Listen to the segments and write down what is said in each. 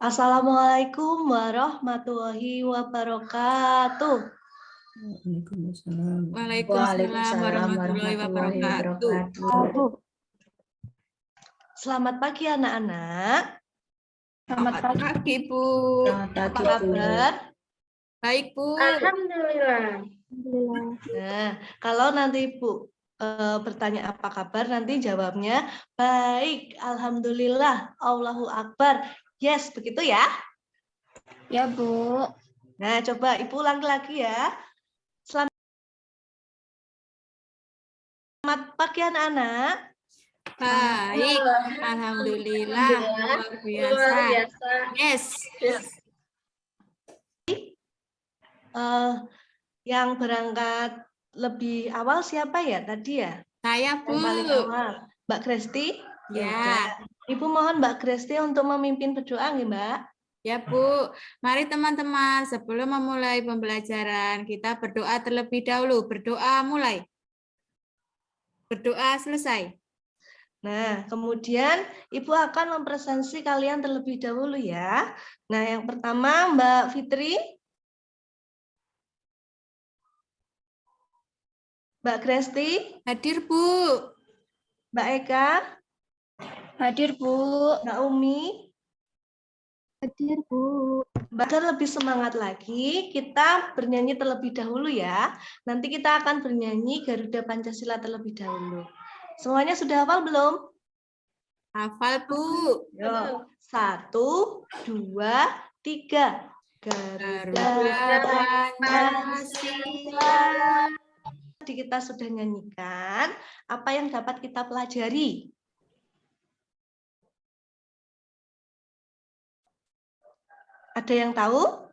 Assalamualaikum warahmatullahi wabarakatuh. Waalaikumsalam. Waalaikumsalam warahmatullahi wabarakatuh. Selamat pagi anak-anak. Selamat pagi, Bu. Apa kabar? Baik, Bu. Alhamdulillah. Nah, kalau nanti Ibu bertanya apa kabar, nanti jawabnya baik, alhamdulillah, Allahu Akbar. Yes, begitu ya? Ya, Bu. Nah, coba Ibu ulangi lagi ya. Selamat pagi anak-anak. Baik, alhamdulillah. Luar biasa. Yes. Yang berangkat lebih awal siapa ya tadi ya? Saya, Bu. Yang paling awal. Mbak Gresti? Ya. Ibu mohon Mbak Gresti untuk memimpin berdoa ya, Mbak. Ya, Bu. Mari teman-teman, sebelum memulai pembelajaran, kita berdoa terlebih dahulu. Berdoa mulai. Berdoa selesai. Nah, kemudian Ibu akan mempresentasi kalian terlebih dahulu ya. Nah, yang pertama Mbak Fitri. Mbak Gresti. Hadir, Bu. Mbak Eka. Hadir, Bu. Mbak Umi. Hadir, Bu. Agar lebih semangat lagi, kita bernyanyi terlebih dahulu ya. Nanti kita akan bernyanyi Garuda Pancasila terlebih dahulu. Semuanya sudah hafal belum? Hafal, Bu. Yuk. 1, 2, 3. Garuda Pancasila. Tadi kita sudah nyanyikan. Apa yang dapat kita pelajari? Ada yang tahu?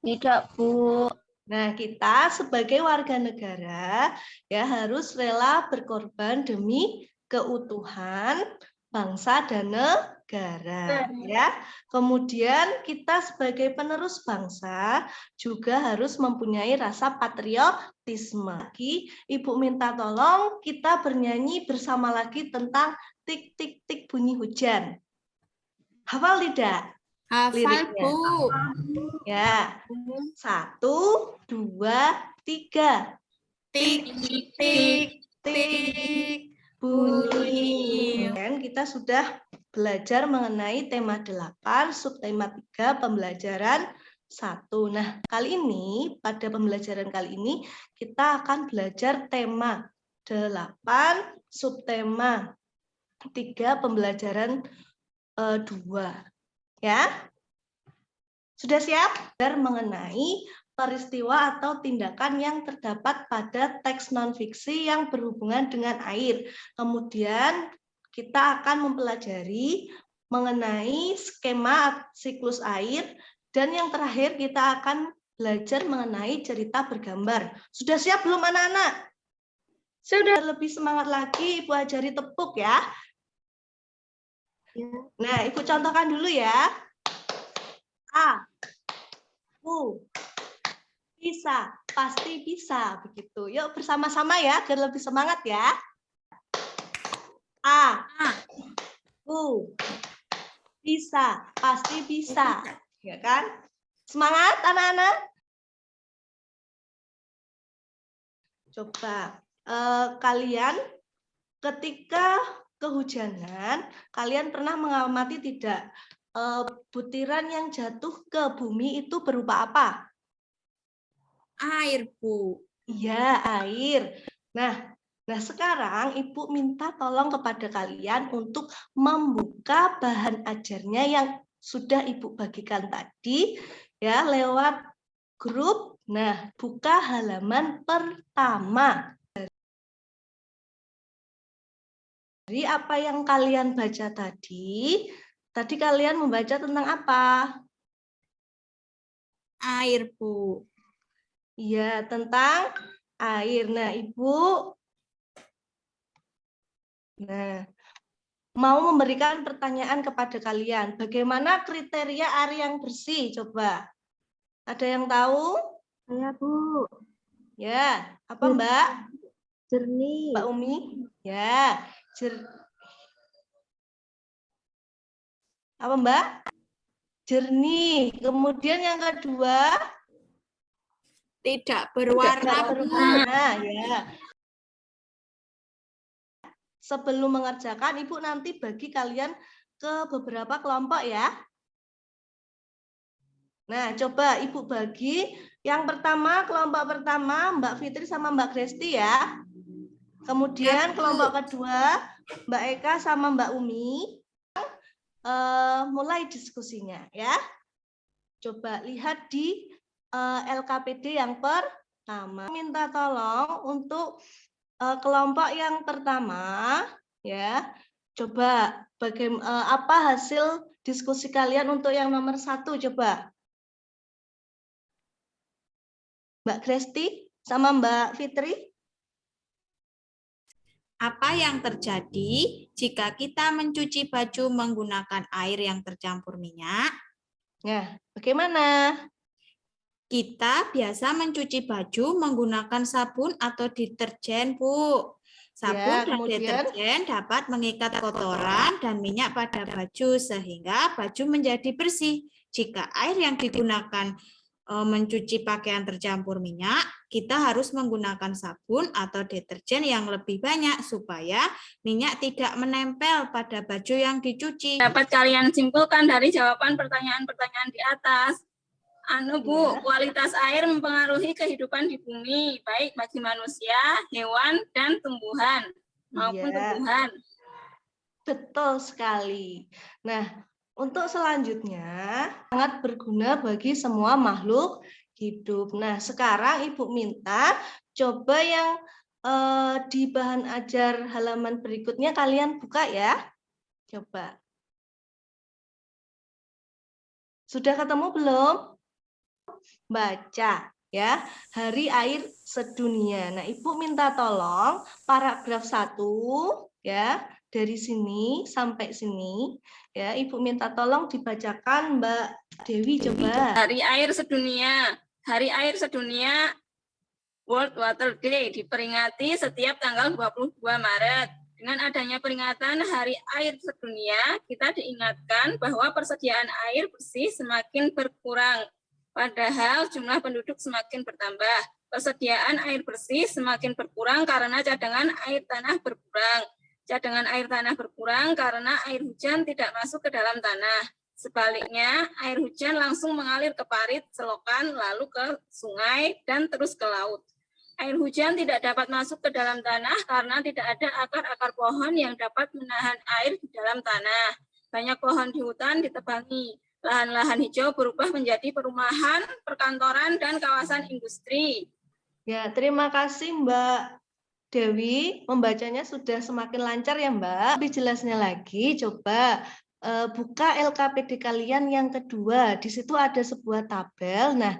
Tidak, Bu. Nah, kita sebagai warga negara ya harus rela berkorban demi keutuhan bangsa dan negara ya. Kemudian kita sebagai penerus bangsa juga harus mempunyai rasa patriotisme. Lagi, Ibu minta tolong kita bernyanyi bersama lagi tentang tik tik tik bunyi hujan. Hafal tidak? Hafal, Liriknya. Bu. Ya. 1, 2, 3. Tik, tik, tik. Bunyi. Dan kita sudah belajar mengenai tema 8, subtema 3, pembelajaran 1. Nah, kali ini, pada pembelajaran kali ini, kita akan belajar tema 8, subtema 3, pembelajaran 2. Ya, sudah siap? Mengenai peristiwa atau tindakan yang terdapat pada teks non-fiksi yang berhubungan dengan air. Kemudian kita akan mempelajari mengenai skema siklus air. Dan yang terakhir kita akan belajar mengenai cerita bergambar. Sudah siap belum anak-anak? Sudah. Lebih semangat lagi, Ibu ajari tepuk ya. Nah, Ibu contohkan dulu ya. A, U, bisa, pasti bisa, begitu. Yuk bersama-sama ya, agar lebih semangat ya. A, U, bisa, pasti bisa, ya kan? Semangat anak-anak. Coba kalian ketika kehujanan, kalian pernah mengamati tidak butiran yang jatuh ke bumi itu berupa apa? Air, Bu. Iya, air. Nah, sekarang Ibu minta tolong kepada kalian untuk membuka bahan ajarnya yang sudah Ibu bagikan tadi ya lewat grup. Nah, buka halaman pertama. Dari apa yang kalian baca tadi kalian membaca tentang apa? Air, Bu. Iya, tentang air. Nah, Ibu mau memberikan pertanyaan kepada kalian. Bagaimana kriteria air yang bersih? Coba. Ada yang tahu? Saya, Bu. Ya, apa Mbak? Jernih. Mbak Umi? Ya, Apa, Mbak? Jernih. Kemudian yang kedua, Tidak berwarna, Bu. berwarna, ya. Sebelum mengerjakan, Ibu nanti bagi kalian ke beberapa kelompok ya. Nah, coba Ibu bagi. Yang pertama, kelompok pertama Mbak Fitri sama Mbak Gresti ya. Kemudian Ya, Bu. kelompok kedua Mbak Eka sama Mbak Umi. Mulai diskusinya ya. Coba lihat di LKPD yang pertama. Minta tolong untuk kelompok yang pertama ya. Coba apa hasil diskusi kalian untuk yang nomor 1 coba. Mbak Gresti sama Mbak Fitri. Apa yang terjadi jika kita mencuci baju menggunakan air yang tercampur minyak? Nah, bagaimana? Kita biasa mencuci baju menggunakan sabun atau deterjen, Bu. Sabun Ya, dan kemudian deterjen dapat mengikat kotoran dan minyak pada baju sehingga baju menjadi bersih. Jika air yang digunakan mencuci pakaian tercampur minyak, kita harus menggunakan sabun atau deterjen yang lebih banyak supaya minyak tidak menempel pada baju yang dicuci. Dapat kalian simpulkan dari jawaban pertanyaan-pertanyaan di atas. Bu, Ya. kualitas air mempengaruhi kehidupan di bumi, baik bagi manusia, hewan, dan tumbuhan maupun Iya. tumbuhan. Betul sekali. Nah, untuk selanjutnya sangat berguna bagi semua makhluk hidup. Nah, sekarang Ibu minta coba yang di bahan ajar halaman berikutnya kalian buka ya. Coba. Sudah ketemu belum? Baca ya, Hari Air Sedunia. Nah, Ibu minta tolong paragraf 1 ya, dari sini sampai sini ya, Ibu minta tolong dibacakan Mbak Dewi coba. Hari Air Sedunia. Hari Air Sedunia World Water Day diperingati setiap tanggal 22 Maret. Dengan adanya peringatan Hari Air Sedunia, kita diingatkan bahwa persediaan air bersih semakin berkurang, padahal jumlah penduduk semakin bertambah. Persediaan air bersih semakin berkurang karena cadangan air tanah berkurang. Cadangan air tanah berkurang karena air hujan tidak masuk ke dalam tanah. Sebaliknya, air hujan langsung mengalir ke parit, selokan, lalu ke sungai, dan terus ke laut. Air hujan tidak dapat masuk ke dalam tanah karena tidak ada akar-akar pohon yang dapat menahan air di dalam tanah. Banyak pohon di hutan ditebangi. Lahan-lahan hijau berubah menjadi perumahan, perkantoran, dan kawasan industri. Ya, terima kasih Mbak Dewi. Membacanya sudah semakin lancar ya Mbak. Lebih jelasnya lagi, coba buka LKPD kalian yang kedua. Di situ ada sebuah tabel. Nah,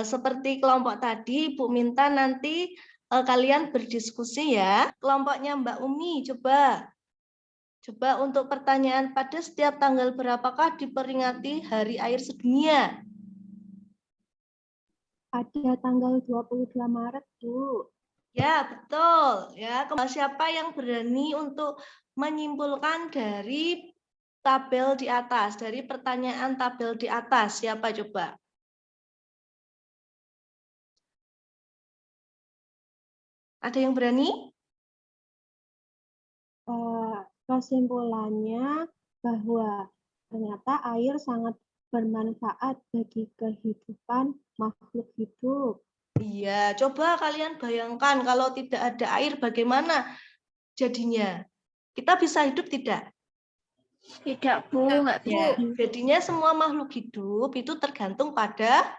seperti kelompok tadi, Ibu minta nanti kalian berdiskusi ya. Kelompoknya Mbak Umi, coba untuk pertanyaan pada setiap tanggal berapakah diperingati Hari Air Sedunia? Pada tanggal 22 Maret, Bu. Ya, betul. Ya, siapa yang berani untuk menyimpulkan dari tabel di atas, dari pertanyaan tabel di atas? Siapa coba? Ada yang berani? Kesimpulannya bahwa ternyata air sangat bermanfaat bagi kehidupan makhluk hidup. Iya, coba kalian bayangkan kalau tidak ada air bagaimana jadinya? Kita bisa hidup tidak? Tidak, Bu, nggak Ya, bisa. jadinya semua makhluk hidup itu tergantung pada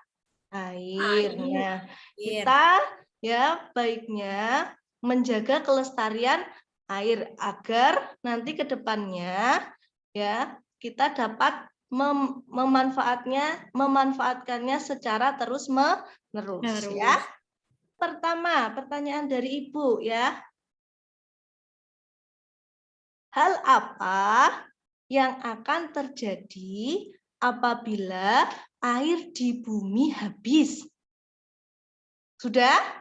air. Nah, kita ya baiknya menjaga kelestarian air agar nanti ke depannya ya kita dapat memanfaatkannya secara terus-menerus ya. Pertama, pertanyaan dari Ibu ya. Hal apa yang akan terjadi apabila air di bumi habis? Sudah?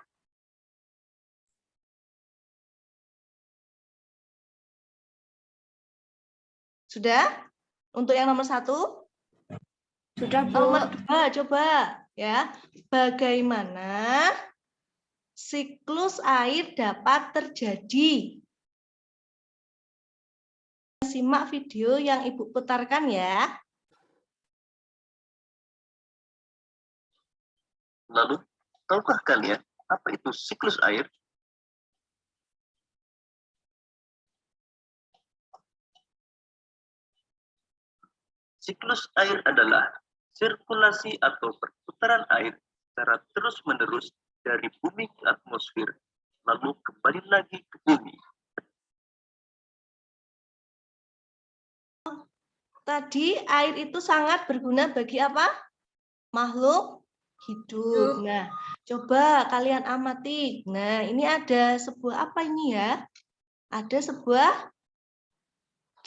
Sudah? Untuk yang nomor 1? Sudah, Bu. Nomor 2, coba ya. Bagaimana siklus air dapat terjadi? Simak video yang Ibu putarkan ya. Lalu, tahukah kalian apa itu siklus air? Siklus air adalah sirkulasi atau perputaran air secara terus-menerus dari bumi ke atmosfer, lalu kembali lagi ke bumi. Tadi air itu sangat berguna bagi apa? Makhluk hidup. Nah, coba kalian amati. Nah, ini ada sebuah apa ini ya? Ada sebuah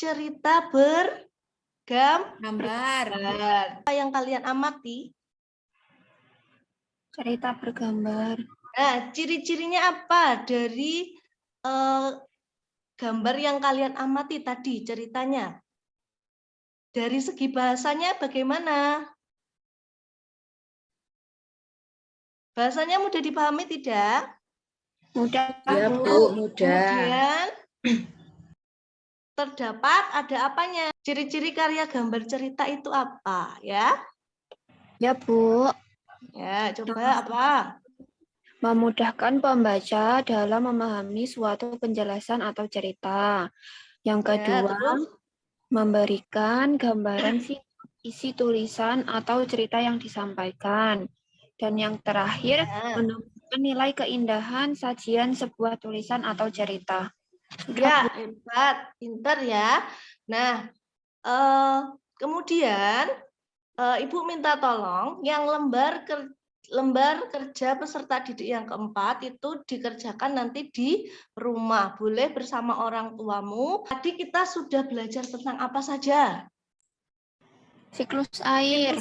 cerita Gambar. Apa yang kalian amati? Cerita bergambar. Nah, ciri-cirinya apa dari gambar yang kalian amati tadi ceritanya? Dari segi bahasanya bagaimana? Bahasanya mudah dipahami tidak? Mudah, Ya, Bu. Bu, mudah. Kemudian terdapat ada apanya? Ciri-ciri karya gambar cerita itu apa ya? Ya, Bu. Ya, coba apa? Memudahkan pembaca dalam memahami suatu penjelasan atau cerita. Yang Ya, kedua, terus? memberikan gambaran isi tulisan atau cerita yang disampaikan. Dan yang terakhir, Ya. menunjukkan nilai keindahan sajian sebuah tulisan atau cerita. Ya, hebat, pinter ya. Nah, kemudian Ibu minta tolong yang lembar kerja peserta didik yang keempat itu dikerjakan nanti di rumah. Boleh bersama orang tuamu. Tadi kita sudah belajar tentang apa saja? Siklus air.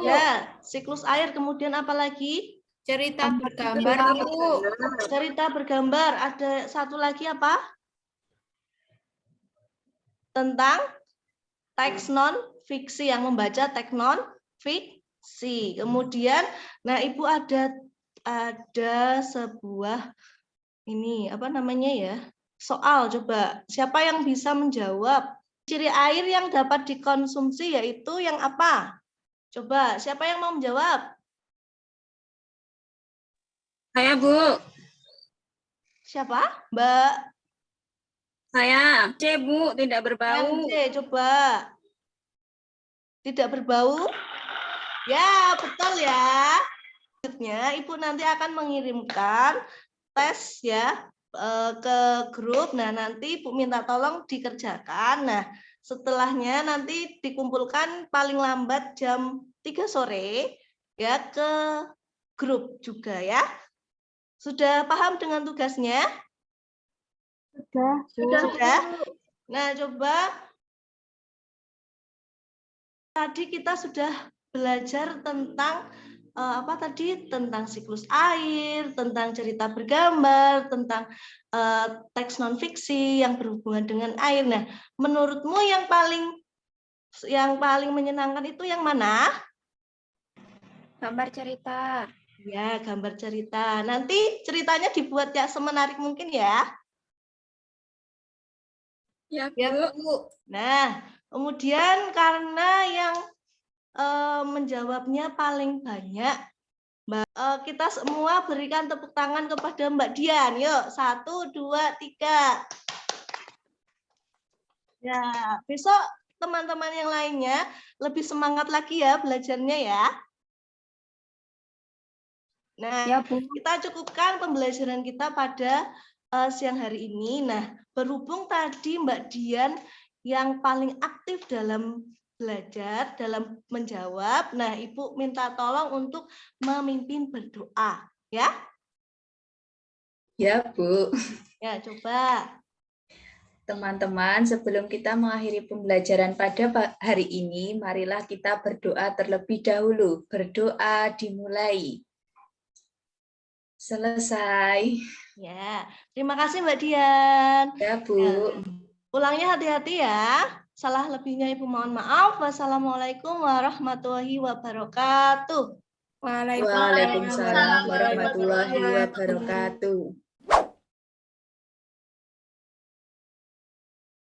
Ya, siklus air. Kemudian apa lagi? Cerita bergambar, Bu. Cerita bergambar. Ada satu lagi apa? Tentang teks non fiksi, yang membaca teks non fiksi. Kemudian, nah Ibu ada sebuah ini apa namanya ya? Soal, coba siapa yang bisa menjawab? Ciri air yang dapat dikonsumsi yaitu yang apa? Coba siapa yang mau menjawab? Saya, Bu. Siapa? Mbak Saya. C, Bu. Tidak berbau. C, coba. Tidak berbau? Ya, betul ya. Selanjutnya, Ibu nanti akan mengirimkan tes ya ke grup. Nah, nanti Ibu minta tolong dikerjakan. Nah, setelahnya nanti dikumpulkan paling lambat jam 3 sore ya ke grup juga ya. Sudah paham dengan tugasnya? Sudah. Nah, coba tadi kita sudah belajar tentang apa tadi? Tentang siklus air, tentang cerita bergambar, tentang teks non fiksi yang berhubungan dengan air. Nah, menurutmu yang paling menyenangkan itu yang mana? Gambar cerita. Ya, gambar cerita. Nanti ceritanya dibuat ya semenarik mungkin ya. Ya, Ya, Bu. Bu. Nah, kemudian karena yang menjawabnya paling banyak, kita semua berikan tepuk tangan kepada Mbak Dian. Yuk, 1, 2, 3. Ya, besok teman-teman yang lainnya lebih semangat lagi ya belajarnya ya. Nah, Ya, Bu. kita cukupkan pembelajaran kita pada siang hari ini. Nah, berhubung tadi Mbak Dian yang paling aktif dalam belajar, dalam menjawab, nah Ibu minta tolong untuk memimpin berdoa, ya? Ya, Bu. Ya, coba. Teman-teman, sebelum kita mengakhiri pembelajaran pada hari ini, marilah kita berdoa terlebih dahulu. Berdoa dimulai. Selesai. Ya, terima kasih Mbak Dian. Ya, Bu. Ulangnya hati-hati ya. Salah lebihnya Ibu mohon maaf. Wassalamualaikum warahmatullahi wabarakatuh. Waalaikumsalam warahmatullahi wabarakatuh.